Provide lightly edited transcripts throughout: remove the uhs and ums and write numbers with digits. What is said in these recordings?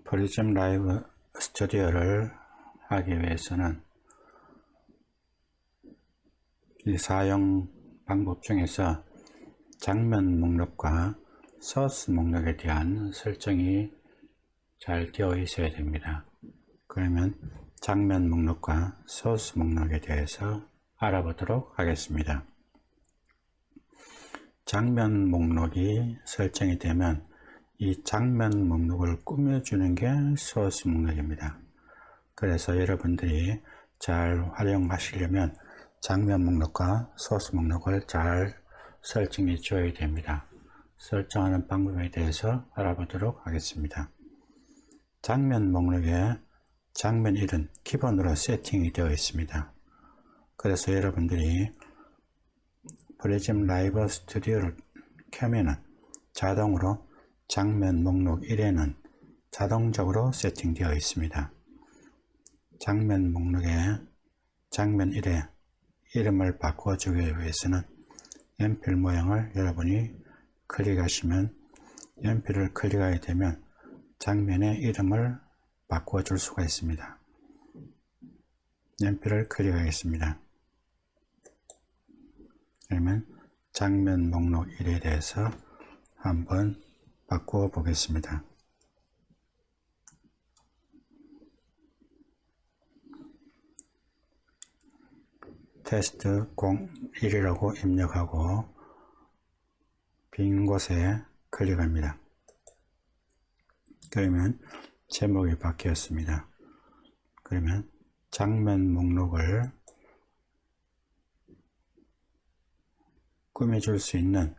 프리즘 라이브 스튜디오를 하기 위해서는 이 사용 방법 중에서 장면 목록과 소스 목록에 대한 설정이 잘 되어 있어야 됩니다. 그러면 장면 목록과 소스 목록에 대해서 알아보도록 하겠습니다. 장면 목록이 설정이 되면 이 장면 목록을 꾸며주는 게 소스 목록입니다. 그래서 여러분들이 잘 활용하시려면 장면 목록과 소스 목록을 잘 설정해 줘야 됩니다. 설정하는 방법에 대해서 알아보도록 하겠습니다. 장면 목록에 장면 1은 기본으로 세팅이 되어 있습니다. 그래서 여러분들이 프리즘 라이브 스튜디오를 켜면은 자동으로 장면 목록 1에는 자동적으로 세팅되어 있습니다. 장면 목록에 장면 1에 이름을 바꿔주기 위해서는 연필 모양을 여러분이 클릭하시면 연필을 클릭하게 되면 장면의 이름을 바꿔줄 수가 있습니다. 연필을 클릭하겠습니다. 그러면 장면 목록 1에 대해서 한번 바꾸어 보겠습니다. 테스트 01이라고 입력하고 빈 곳에 클릭합니다. 그러면 제목이 바뀌었습니다. 그러면 장면 목록을 꾸며줄 수 있는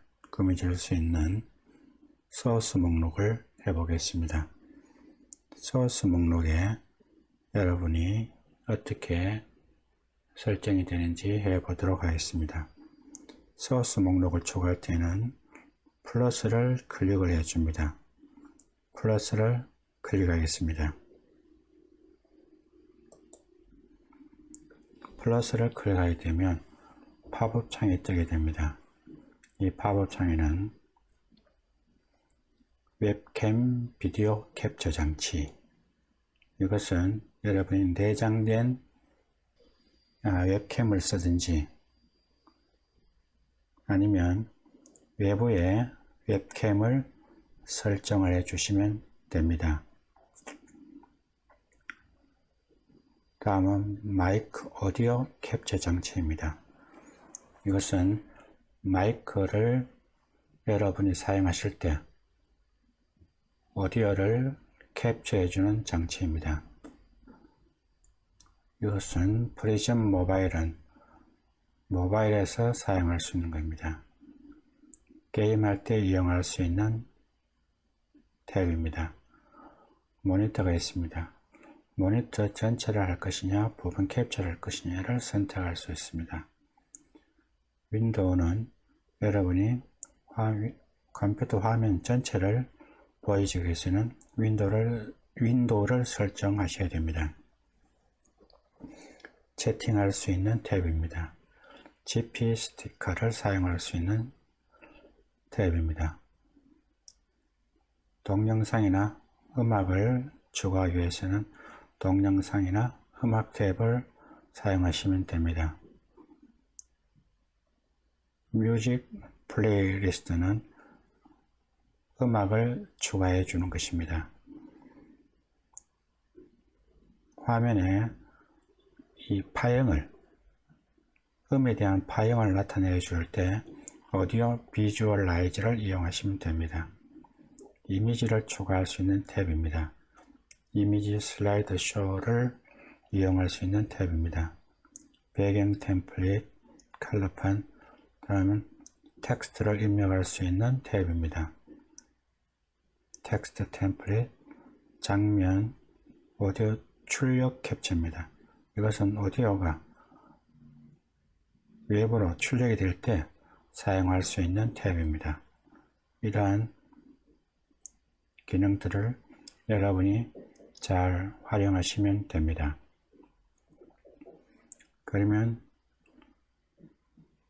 소스 목록을 해보겠습니다. 소스 목록에 여러분이 어떻게 설정이 되는지 해보도록 하겠습니다. 소스 목록을 추가할 때는 플러스를 클릭을 해줍니다. 플러스를 클릭하겠습니다. 플러스를 클릭하게 되면 팝업 창이 뜨게 됩니다. 이 팝업 창에는 웹캠 비디오 캡처 장치, 이것은 여러분이 내장된 웹캠을 쓰든지 아니면 외부에 웹캠을 설정을 해 주시면 됩니다. 다음은 마이크 오디오 캡처 장치입니다. 이것은 마이크를 여러분이 사용하실 때 오디오를 캡처해 주는 장치입니다. 이것은 프리즘 모바일은 모바일에서 사용할 수 있는 겁니다. 게임할 때 이용할 수 있는 탭입니다. 모니터가 있습니다. 모니터 전체를 할 것이냐 부분 캡처를 할 것이냐를 선택할 수 있습니다. 윈도우는 여러분이 컴퓨터 화면 전체를 보여주기 위해서는 윈도우를 설정하셔야 됩니다. 채팅할 수 있는 탭입니다. GP 스티커를 사용할 수 있는 탭입니다. 동영상이나 음악을 추가하기 위해서는 동영상이나 음악 탭을 사용하시면 됩니다. 뮤직 플레이리스트는 음악을 추가해 주는 것입니다. 화면에 이 파형을, 음에 대한 파형을 나타내 줄 때 오디오 비주얼라이저를 이용하시면 됩니다. 이미지를 추가할 수 있는 탭입니다. 이미지 슬라이드 쇼를 이용할 수 있는 탭입니다. 배경 템플릿, 컬러판, 다음은 텍스트를 입력할 수 있는 탭입니다. 텍스트 템플릿, 장면, 오디오 출력 캡처입니다. 이것은 오디오가 외부로 출력이 될 때 사용할 수 있는 탭입니다. 이러한 기능들을 여러분이 잘 활용하시면 됩니다. 그러면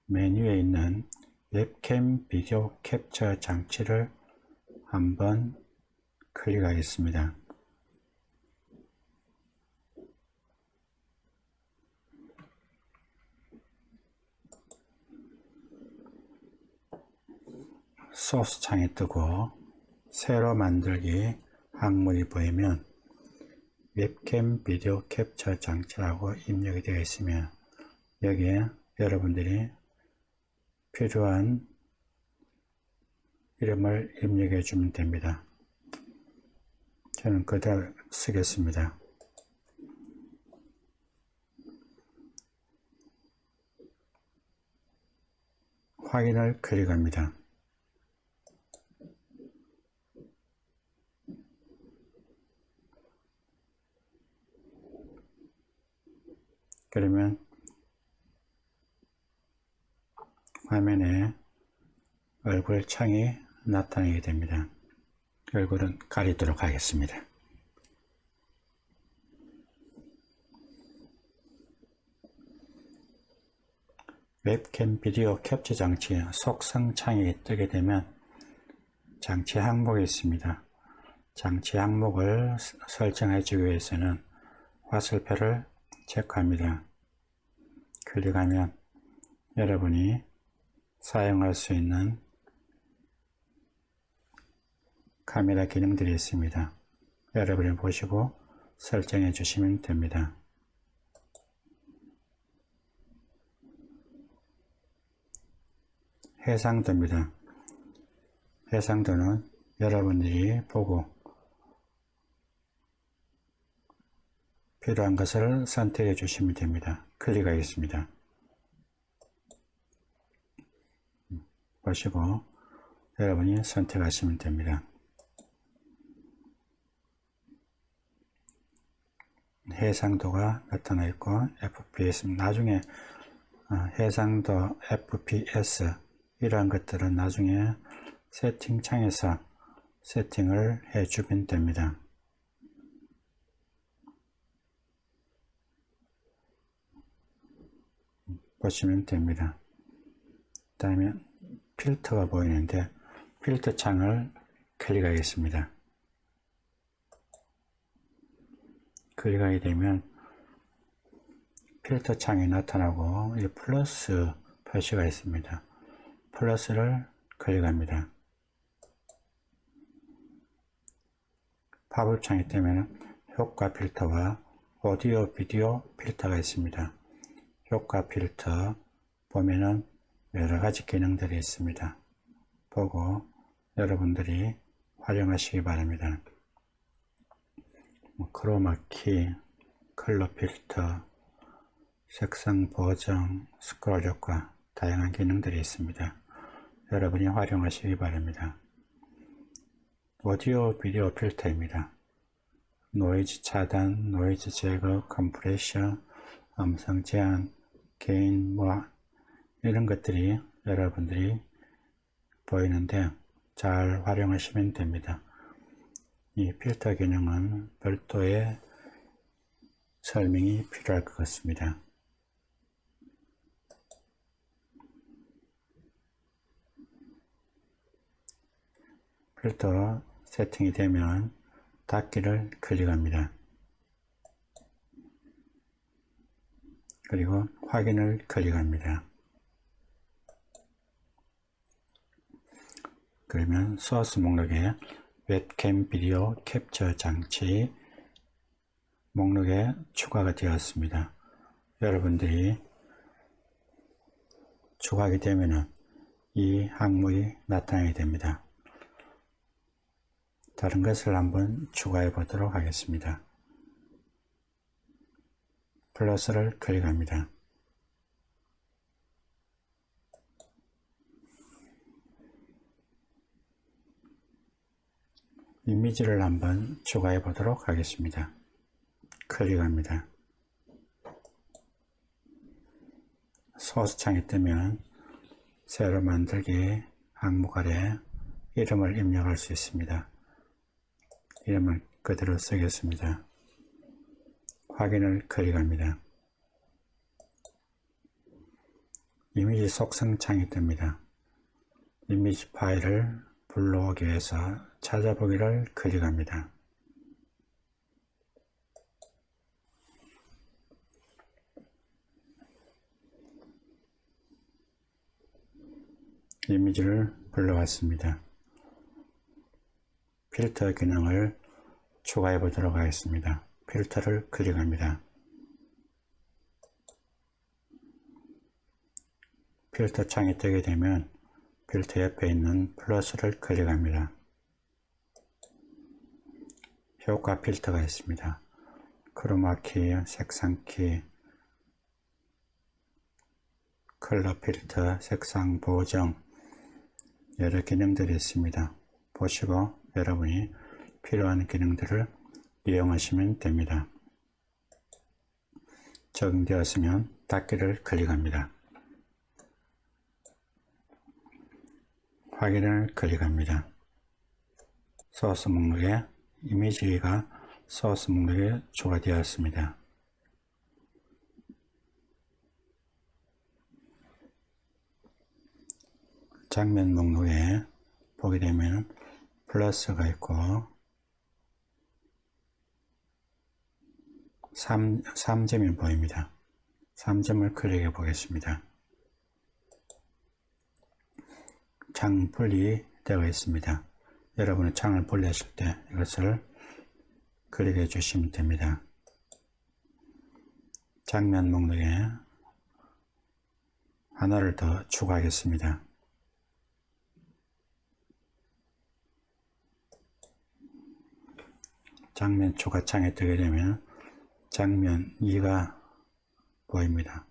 메뉴에 있는 웹캠 비디오 캡처 장치를 한번 클릭하겠습니다. 소스 창이 뜨고 새로 만들기 항목이 보이면 웹캠 비디오 캡처 장치라고 입력이 되어 있으면 여기에 여러분들이 필요한 이름을 입력해 주면 됩니다. 저는 그대로 쓰겠습니다. 확인을 클릭합니다. 그러면 화면에 얼굴 창이 나타나게 됩니다. 얼굴은 가리도록 하겠습니다. 웹캠 비디오 캡처 장치 속성 창이 뜨게 되면 장치 항목이 있습니다. 장치 항목을 설정해 주기 위해서는 화살표를 체크합니다. 클릭하면 여러분이 사용할 수 있는 카메라 기능들이 있습니다. 여러분이 보시고 설정해 주시면 됩니다. 해상도입니다. 해상도는 여러분들이 보고 필요한 것을 선택해 주시면 됩니다. 클릭하겠습니다. 보시고 여러분이 선택하시면 됩니다. 해상도가 나타나 있고 FPS, 나중에 해상도, FPS 이러한 것들은 나중에 세팅창에서 세팅을 해주면 됩니다. 보시면 됩니다. 그 다음에 필터가 보이는데 필터 창을 클릭하겠습니다. 클릭하게 되면 필터 창이 나타나고 이 플러스 표시가 있습니다. 플러스를 클릭합니다. 팝업 창이 뜨면 효과 필터와 오디오 비디오 필터가 있습니다. 효과 필터 보면은 여러가지 기능들이 있습니다. 보고 여러분들이 활용하시기 바랍니다. 크로마키, 컬러 필터, 색상 보정, 스크롤 효과 다양한 기능들이 있습니다. 여러분이 활용하시기 바랍니다. 오디오 비디오 필터입니다. 노이즈 차단, 노이즈 제거, 컴프레션, 음성 제한, 게인 이런 것들이 여러분들이 보이는데 잘 활용하시면 됩니다. 이 필터 기능은 별도의 설명이 필요할 것 같습니다. 필터 세팅이 되면 닫기를 클릭합니다. 그리고 확인을 클릭합니다. 그러면 소스 목록에 웹캠 비디오 캡처 장치 목록에 추가가 되었습니다. 여러분들이 추가하게 되면 이 항목이 나타나게 됩니다. 다른 것을 한번 추가해 보도록 하겠습니다. 플러스를 클릭합니다. 이미지를 한번 추가해 보도록 하겠습니다. 클릭합니다. 소스 창이 뜨면 새로 만들기 항목 아래 이름을 입력할 수 있습니다. 이름을 그대로 쓰겠습니다. 확인을 클릭합니다. 이미지 속성 창이 뜹니다. 이미지 파일을 불러오기 위해서 찾아보기를 클릭합니다. 이미지를 불러왔습니다. 필터 기능을 추가해 보도록 하겠습니다. 필터를 클릭합니다. 필터 창이 뜨게 되면 필터 옆에 있는 플러스를 클릭합니다. 효과 필터가 있습니다. 크로마키, 색상키, 컬러 필터, 색상 보정, 여러 기능들이 있습니다. 보시고 여러분이 필요한 기능들을 이용하시면 됩니다. 적용되었으면 닫기를 클릭합니다. 확인을 클릭합니다. 소스 목록에 이미지가 소스 목록에 추가되었습니다. 장면 목록에 보게 되면 플러스가 있고 3점이 보입니다. 3점을 클릭해 보겠습니다. 창 분리되어 있습니다. 여러분은 창을 분리하실 때 이것을 클릭해 주시면 됩니다. 장면 목록에 하나를 더 추가하겠습니다. 장면 추가창에 뜨게 되면 장면 2가 보입니다.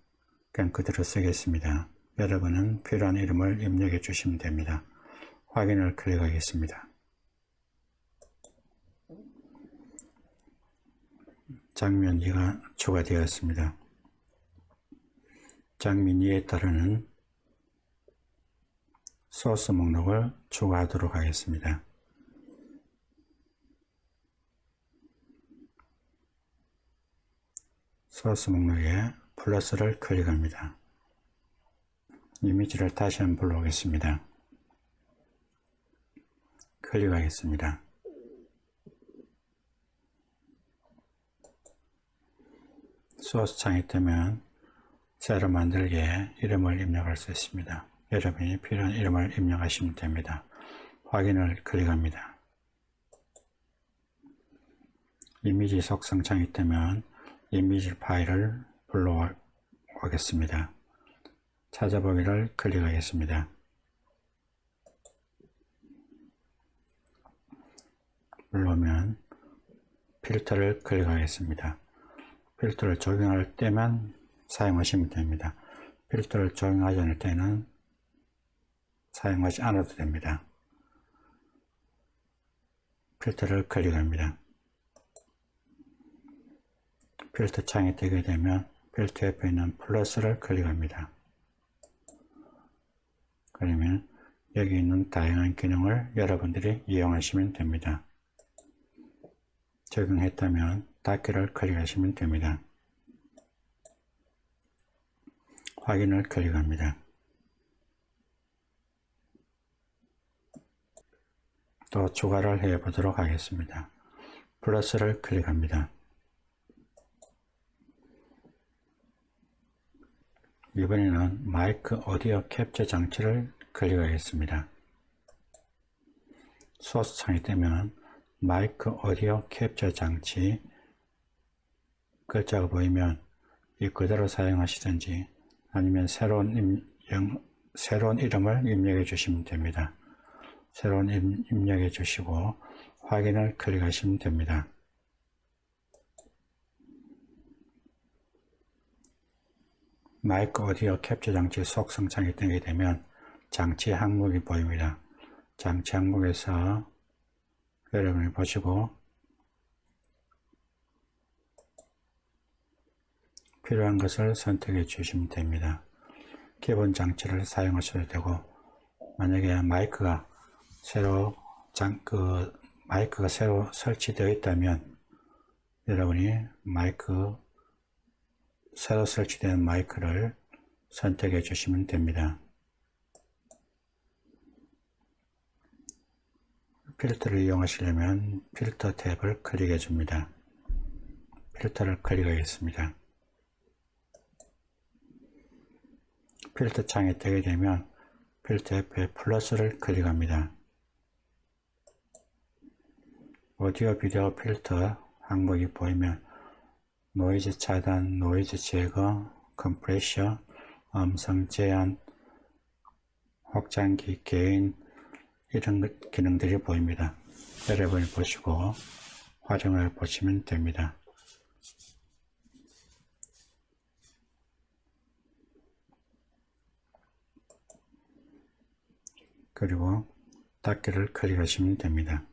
그냥 그대로 쓰겠습니다. 여러분은 필요한 이름을 입력해 주시면 됩니다. 확인을 클릭하겠습니다. 장면 2가 추가되었습니다. 장면 2에 따르는 소스 목록을 추가하도록 하겠습니다. 소스 목록에 플러스를 클릭합니다. 이미지를 다시 한번 불러오겠습니다. 클릭하겠습니다. 소스 창이 뜨면 새로 만들기에 이름을 입력할 수 있습니다. 여러분이 필요한 이름을 입력하시면 됩니다. 확인을 클릭합니다. 이미지 속성 창이 뜨면 이미지 파일을 불러오겠습니다. 찾아보기를 클릭하겠습니다. 불러오면 필터를 클릭하겠습니다. 필터를 적용할 때만 사용하시면 됩니다. 필터를 적용하지 않을 때는 사용하지 않아도 됩니다. 필터를 클릭합니다. 필터 창이 뜨게 되면 필터 옆에 있는 플러스를 클릭합니다. 그러면 여기 있는 다양한 기능을 여러분들이 이용하시면 됩니다. 적용했다면 닫기를 클릭하시면 됩니다. 확인을 클릭합니다. 또 추가를 해 보도록 하겠습니다. 플러스를 클릭합니다. 이번에는 마이크 오디오 캡처 장치를 클릭하겠습니다. 소스 창이 뜨면 마이크 오디오 캡처 장치 글자가 보이면 이 그대로 사용하시든지 아니면 새로운 이름을 입력해 주시면 됩니다. 새로운 이름 입력해 주시고 확인을 클릭하시면 됩니다. 마이크 오디오 캡처 장치 속성 창이 뜨게 되면 장치 항목이 보입니다. 장치 항목에서 여러분이 보시고 필요한 것을 선택해 주시면 됩니다. 기본 장치를 사용하셔도 되고 만약에 마이크가 새로 설치되어 있다면 여러분이 새로 설치된 마이크를 선택해 주시면 됩니다. 필터를 이용하시려면 필터 탭을 클릭해 줍니다. 필터를 클릭하겠습니다. 필터 창이 뜨게 되면 필터 옆에 플러스를 클릭합니다. 오디오 비디오 필터 항목이 보이면 노이즈 차단, 노이즈 제거, 컴프레셔, 음성 제한, 확장기, 게인 이런 기능들이 보입니다. 여러분이 보시고 활용을 보시면 됩니다. 그리고 닫기를 클릭하시면 됩니다.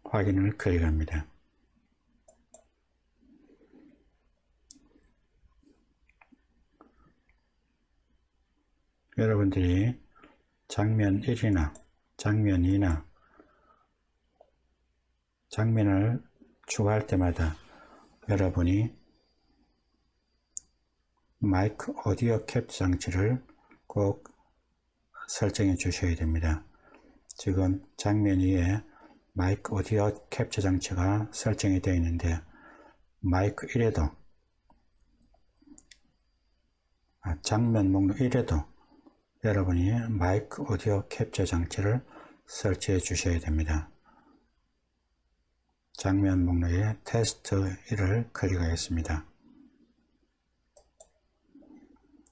확인을 클릭합니다. 여러분들이 장면 1이나 장면 2나 장면을 추가할 때마다 여러분이 마이크 오디오 캡처 장치를 꼭 설정해 주셔야 됩니다. 지금 장면 2에 마이크 오디오 캡처 장치가 설정이 되어 있는데 마이크 1에도 장면 목록 1에도 여러분이 마이크 오디오 캡처 장치를 설치해 주셔야 됩니다. 장면 목록에 테스트 1을 클릭하겠습니다.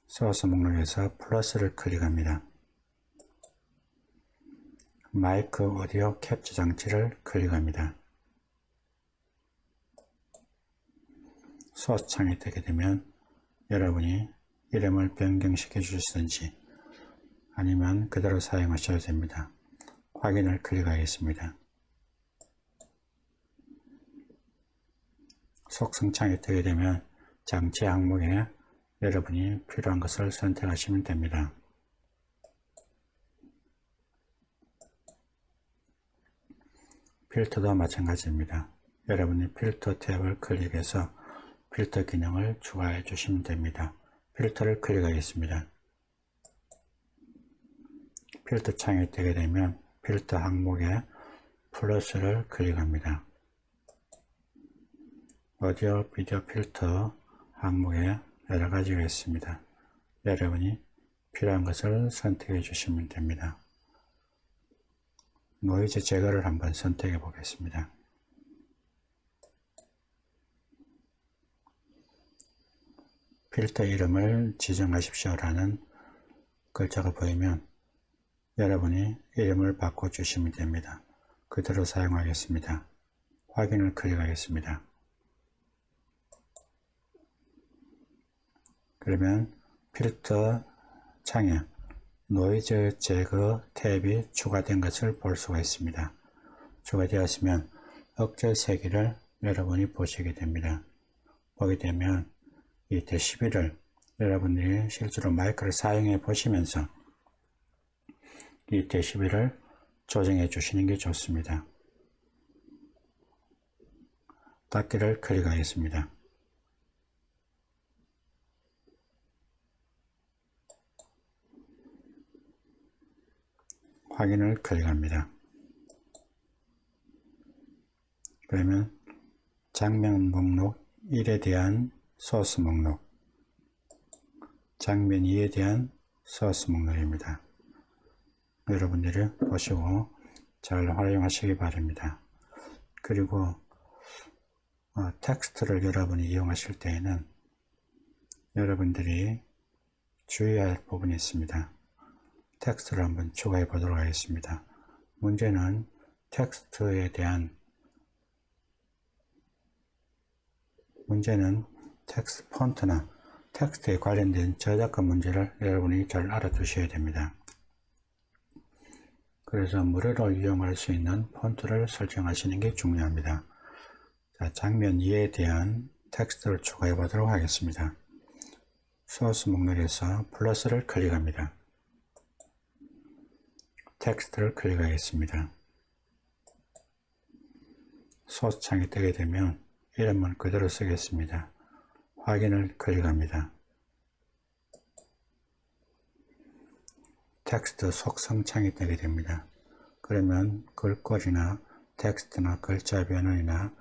소스 목록에서 플러스를 클릭합니다. 마이크 오디오 캡처 장치를 클릭합니다. 소스 창이 뜨게 되면 여러분이 이름을 변경시켜 주시든지 아니면 그대로 사용하셔도 됩니다. 확인을 클릭하겠습니다. 속성창이 뜨게 되면 장치 항목에 여러분이 필요한 것을 선택하시면 됩니다. 필터도 마찬가지입니다. 여러분이 필터 탭을 클릭해서 필터 기능을 추가해 주시면 됩니다. 필터를 클릭하겠습니다. 필터 창이 뜨게 되면 필터 항목에 플러스를 클릭합니다. 오디오 비디오 필터 항목에 여러 가지가 있습니다. 여러분이 필요한 것을 선택해 주시면 됩니다. 노이즈 제거를 한번 선택해 보겠습니다. 필터 이름을 지정하십시오라는 글자가 보이면 여러분이 이름을 바꿔주시면 됩니다. 그대로 사용하겠습니다. 확인을 클릭하겠습니다. 그러면 필터 창에 노이즈 제거 탭이 추가된 것을 볼 수가 있습니다. 추가되었으면 억제 세기를 여러분이 보시게 됩니다. 보게 되면 이 데시벨을 여러분들이 실제로 마이크를 사용해 보시면서 이 데시벨을 조정해 주시는 게 좋습니다. 닫기를 클릭하겠습니다. 확인을 클릭합니다. 그러면 장면 목록 1에 대한 소스 목록, 장면 2에 대한 소스 목록입니다. 여러분들이 보시고 잘 활용하시기 바랍니다. 그리고 텍스트를 여러분이 이용하실 때에는 여러분들이 주의할 부분이 있습니다. 텍스트를 한번 추가해 보도록 하겠습니다. 문제는 텍스트에 대한 텍스트 폰트나 텍스트에 관련된 저작권 문제를 여러분이 잘 알아두셔야 됩니다. 그래서 무료로 이용할 수 있는 폰트를 설정하시는 게 중요합니다. 자, 장면 2에 대한 텍스트를 추가해 보도록 하겠습니다. 소스 목록에서 플러스를 클릭합니다. 텍스트를 클릭하겠습니다. 소스 창이 뜨게 되면 이름은 그대로 쓰겠습니다. 확인을 클릭합니다. 텍스트 속성창이 뜨게 됩니다. 그러면 글꼴이나 텍스트나 글자 변환이나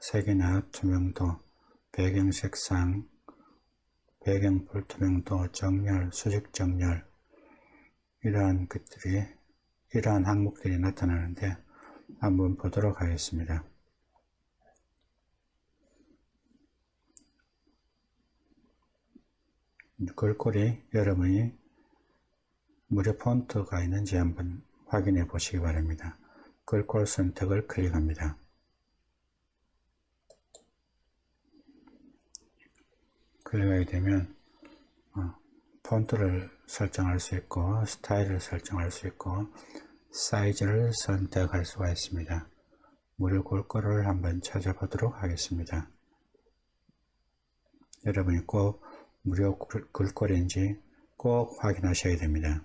색이나 투명도, 배경 색상, 배경 불투명도, 정렬, 수직 정렬 이러한 항목들이 나타나는데 한번 보도록 하겠습니다. 글꼴이 여러분이 무료 폰트가 있는지 한번 확인해 보시기 바랍니다. 글꼴 선택을 클릭합니다. 클릭하게 되면 폰트를 설정할 수 있고 스타일을 설정할 수 있고 사이즈를 선택할 수가 있습니다. 무료 글꼴을 한번 찾아보도록 하겠습니다. 여러분이 꼭 무료 글꼴인지 꼭 확인하셔야 됩니다.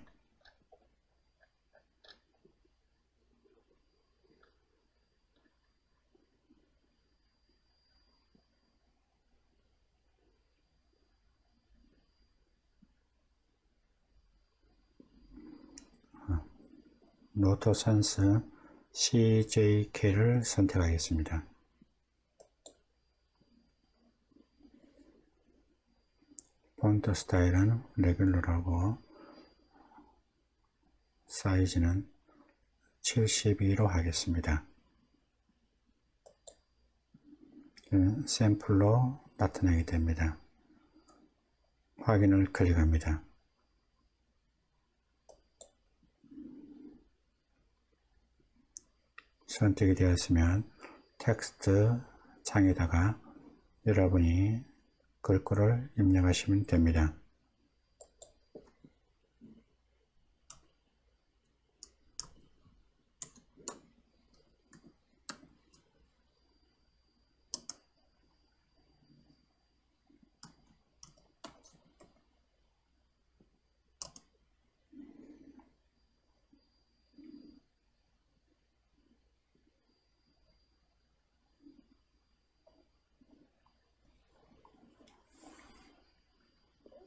노트센스 CJK를 선택하겠습니다. 폰트 스타일은 레귤러라고 사이즈는 72로 하겠습니다. 샘플로 나타나게 됩니다. 확인을 클릭합니다. 선택이 되었으면 텍스트 창에다가 여러분이 글꼴을 입력하시면 됩니다.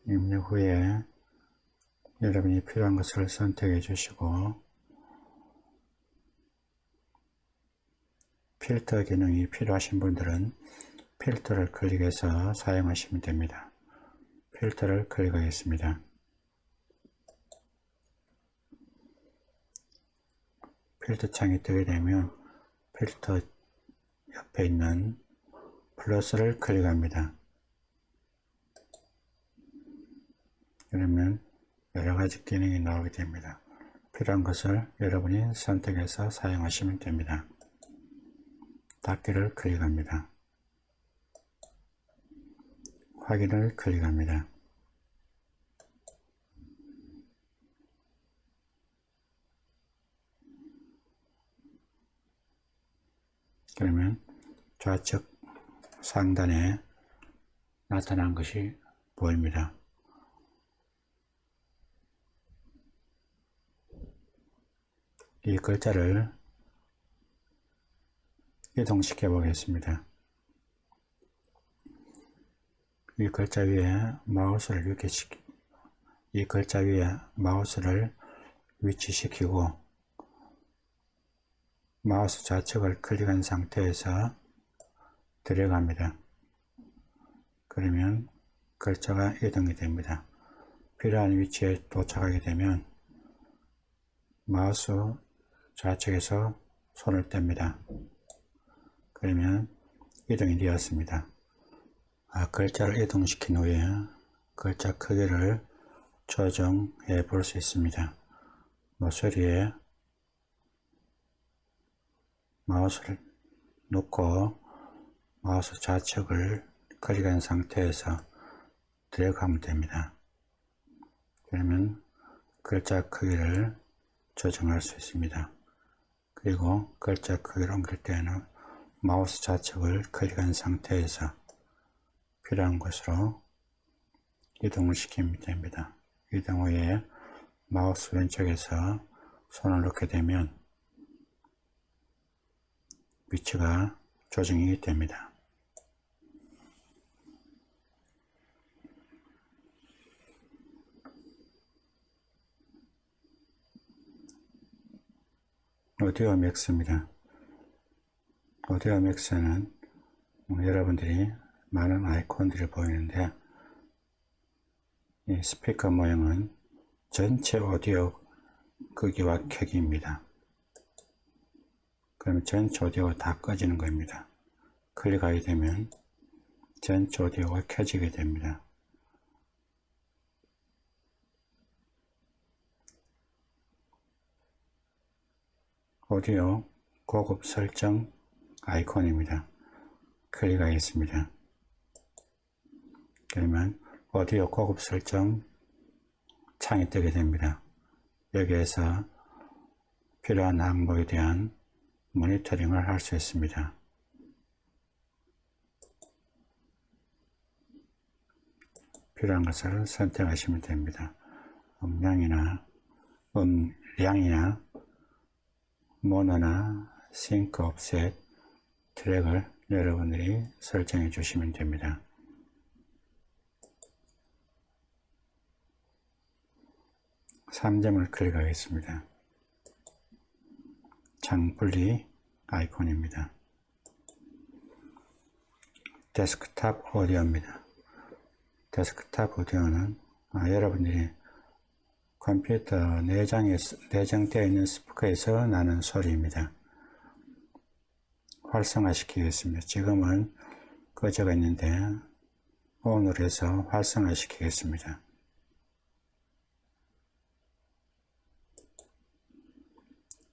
입력 후에 여러분이 필요한 것을 선택해 주시고 필터 기능이 필요하신 분들은 필터를 클릭해서 사용하시면 됩니다. 필터를 클릭하겠습니다. 필터 창이 뜨게 되면 필터 옆에 있는 플러스를 클릭합니다. 그러면 여러가지 기능이 나오게 됩니다. 필요한 것을 여러분이 선택해서 사용하시면 됩니다. 닫기를 클릭합니다. 확인을 클릭합니다. 그러면 좌측 상단에 나타난 것이 보입니다. 이 글자를 이동시켜 보겠습니다. 이 글자 위에 마우스를 위치시키고 마우스 좌측을 클릭한 상태에서 들어갑니다. 그러면 글자가 이동이 됩니다. 필요한 위치에 도착하게 되면 마우스 좌측에서 손을 뗍니다. 그러면 이동이 되었습니다. 글자를 이동시킨 후에 글자 크기를 조정해 볼 수 있습니다. 모서리에 마우스를 놓고 마우스 좌측을 클릭한 상태에서 들어가면 됩니다. 그러면 글자 크기를 조정할 수 있습니다. 그리고 글자 크기를 옮길 때는 마우스 좌측을 클릭한 상태에서 필요한 곳으로 이동을 시키면 됩니다. 이동 후에 마우스 왼쪽에서 손을 놓게 되면 위치가 조정이 됩니다. 오디오 맥스입니다. 오디오 맥스는 여러분들이 많은 아이콘들이 보이는데, 이 스피커 모형은 전체 오디오 크기와 켜기입니다. 그러면 전체 오디오가 다 꺼지는 겁니다. 클릭하게 되면 전체 오디오가 켜지게 됩니다. 오디오 고급 설정 아이콘입니다. 클릭하겠습니다. 그러면 오디오 고급 설정 창이 뜨게 됩니다. 여기에서 필요한 항목에 대한 모니터링을 할 수 있습니다. 필요한 것을 선택하시면 됩니다. 음량이나 모노나 싱크 옵셋 트랙을 여러분들이 설정해 주시면 됩니다. (3점을) 클릭하겠습니다. 창분리 아이콘입니다. 데스크탑 오디오입니다. 데스크탑 오디오는 여러분들이 컴퓨터 내장되어 있는 스피커에서 나는 소리입니다. 활성화시키겠습니다. 지금은 꺼져 있는데 ON으로 해서 활성화시키겠습니다.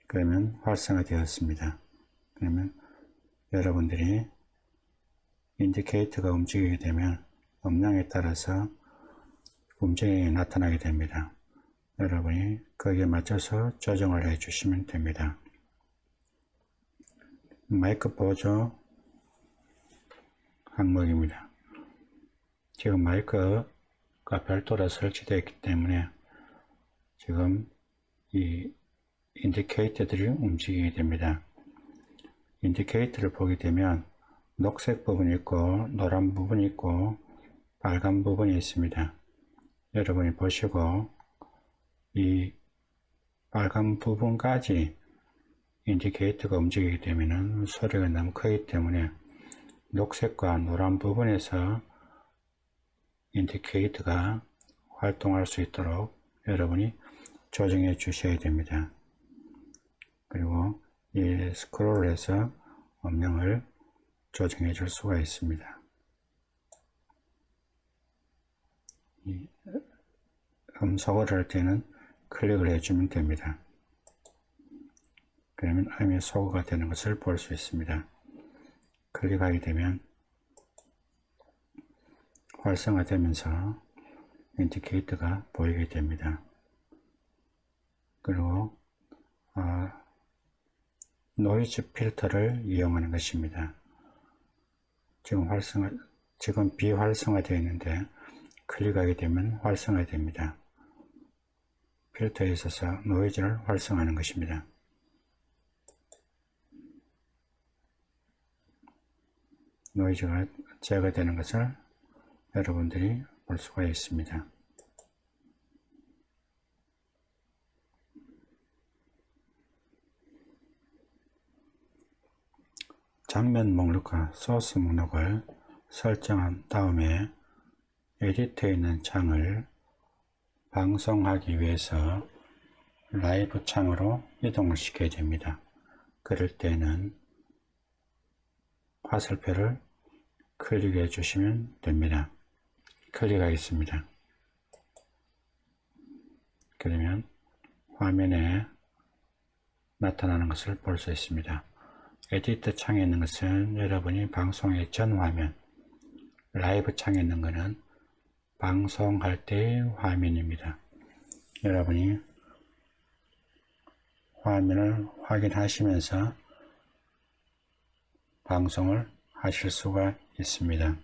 그러면 활성화되었습니다. 그러면 여러분들이 인디케이터가 움직이게 되면 음량에 따라서 움직임이 나타나게 됩니다. 여러분이 거기에 맞춰서 조정을 해 주시면 됩니다. 마이크 보조 항목입니다. 지금 마이크가 별도로 설치되어 있기 때문에 지금 이 인디케이터들이 움직이게 됩니다. 인디케이터를 보게 되면 녹색 부분이 있고 노란 부분이 있고 빨간 부분이 있습니다. 여러분이 보시고 이 빨간 부분까지 인디케이터가 움직이게 되면 소리가 너무 크기 때문에 녹색과 노란 부분에서 인디케이터가 활동할 수 있도록 여러분이 조정해 주셔야 됩니다. 그리고 이 스크롤을 해서 음량을 조정해 줄 수가 있습니다. 음소거를 할 때는 클릭을 해주면 됩니다. 그러면 음이 소거가 되는 것을 볼 수 있습니다. 클릭하게 되면 활성화되면서 인디케이터가 보이게 됩니다. 그리고 노이즈 필터를 이용하는 것입니다. 지금 비활성화되어 있는데 클릭하게 되면 활성화됩니다. 필터에 있어서 노이즈를 활성화하는 것입니다. 노이즈가 제거되는 것을 여러분들이 볼 수가 있습니다. 장면 목록과 소스 목록을 설정한 다음에 에디터에 있는 창을 방송하기 위해서 라이브 창으로 이동을 시켜야 됩니다. 그럴 때는 화살표를 클릭해 주시면 됩니다. 클릭하겠습니다. 그러면 화면에 나타나는 것을 볼 수 있습니다. 에디터 창에 있는 것은 여러분이 방송의 전 화면, 라이브 창에 있는 것은 방송할 때의 화면입니다. 여러분이 화면을 확인하시면서 방송을 하실 수가 있습니다.